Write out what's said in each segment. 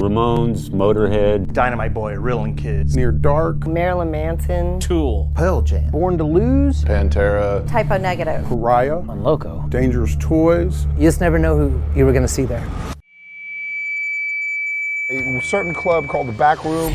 Ramones, Motorhead, Dynamite Boy, Reelin' Kids, Near Dark, Marilyn Manson, Tool, Pearl Jam, Born to Lose, Pantera, Typo Negative, Pariah, on Loco. Dangerous Toys. You just never know who you were going to see there. A certain club called the Back Room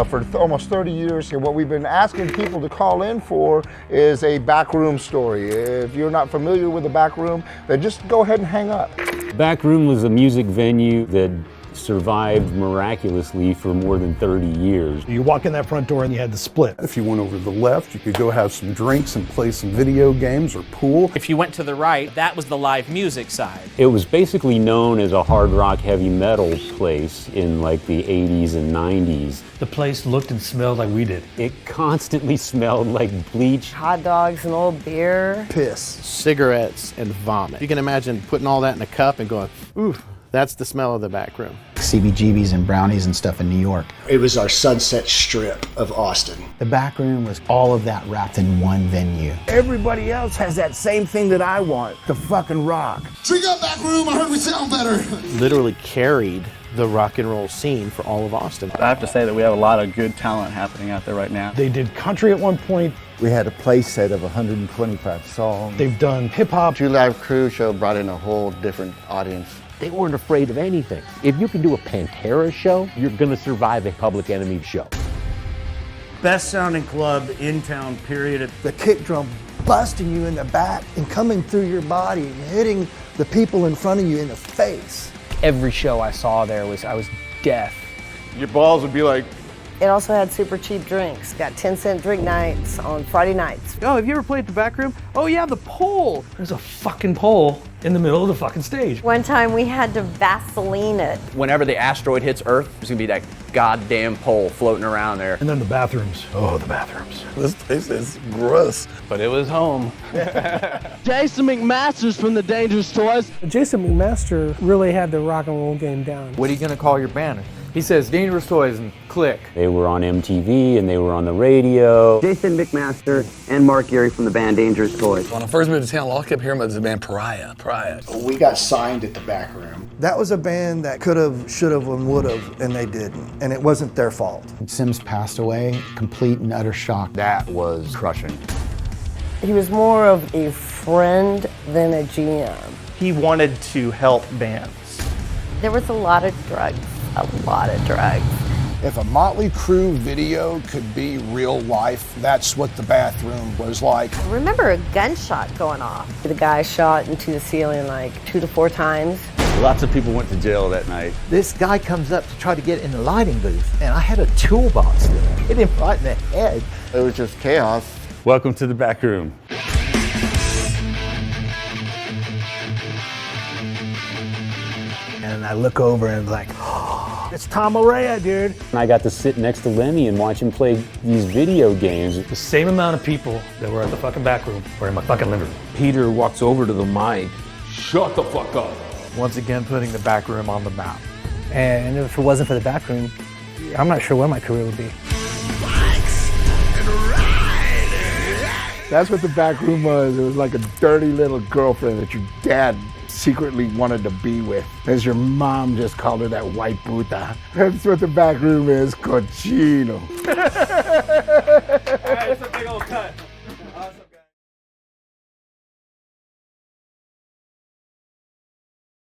for almost 30 years. And what we've been asking people to call in for is a backroom story. If you're not familiar with the Back Room, then just go ahead and hang up. Back Room was a music venue that survived miraculously for more than 30 years. You walk in that front door and you had the split. If you went over to the left, you could go have some drinks and play some video games or pool. If you went to the right, that was the live music side. It was basically known as a hard rock heavy metal place in like the 80s and 90s. The place looked and smelled like we did. It constantly smelled like bleach. hot dogs and old beer. piss, cigarettes, and vomit. You can imagine putting all that in a cup and going, ooh, that's the smell of the back room. CBGBs and brownies and stuff in New York. It was our Sunset Strip of Austin. The back room was all of that wrapped in one venue. Everybody else has that same thing that I want, the fucking rock. Drink up, back room, I heard we sound better. Literally carried the rock and roll scene for all of Austin. I have to say that we have a lot of good talent happening out there right now. They did country at one point. We had a play set of 125 songs. They've done hip hop. Two Live Crew show brought in a whole different audience. They weren't afraid of anything. If you can do a Pantera show, you're gonna survive a Public Enemy show. Best sounding club in town, period. The kick drum busting you in the back and coming through your body and hitting the people in front of you in the face. Every show I saw there I was deaf. Your balls would be like, It also had super cheap drinks. Got 10-cent drink nights on Friday nights. Oh, have you ever played the back room? Oh yeah, the pole. There's a fucking pole in the middle of the fucking stage. One time we had to Vaseline it. Whenever the asteroid hits Earth, there's gonna be that goddamn pole floating around there. And then the bathrooms. Oh, the bathrooms. This place is gross. But it was home. Jason McMasters from the Dangerous Toys. Jason McMaster really had the rock and roll game down. What are you gonna call your band? He says Dangerous Toys and click. They were on MTV and they were on the radio. Jason McMaster and Mark Geary from the band Dangerous Toys. When I first moved to town, all I kept hearing about was the band Pariah. We got signed at the Back Room. That was a band that could have, should have, and would have, and they didn't. And it wasn't their fault. Sims passed away, complete and utter shock. That was crushing. He was more of a friend than a GM. He wanted to help bands. There was a lot of drugs. A lot of drugs. if a Motley Crue video could be real life, that's what the bathroom was like. I remember a gunshot going off. The guy shot into the ceiling like 2 to 4 times. Lots of people went to jail that night. This guy comes up to try to get in the lighting booth, and I had a toolbox there. Hit him right in the head. It was just chaos. Welcome to the back room. And I look over and I'm like, oh, it's Tom Araya, dude. And I got to sit next to Lemmy and watch him play these video games. The same amount of people that were at the fucking back room were in my fucking living room. Peter walks over to the mic. Shut the fuck up. Once again, putting the back room on the map. And if it wasn't for the back room, I'm not sure where my career would be. That's what the back room was. It was like a dirty little girlfriend that your dad secretly wanted to be with. As your mom just called her that white puta. That's what the back room is, cochino. All right, it's a big old cut.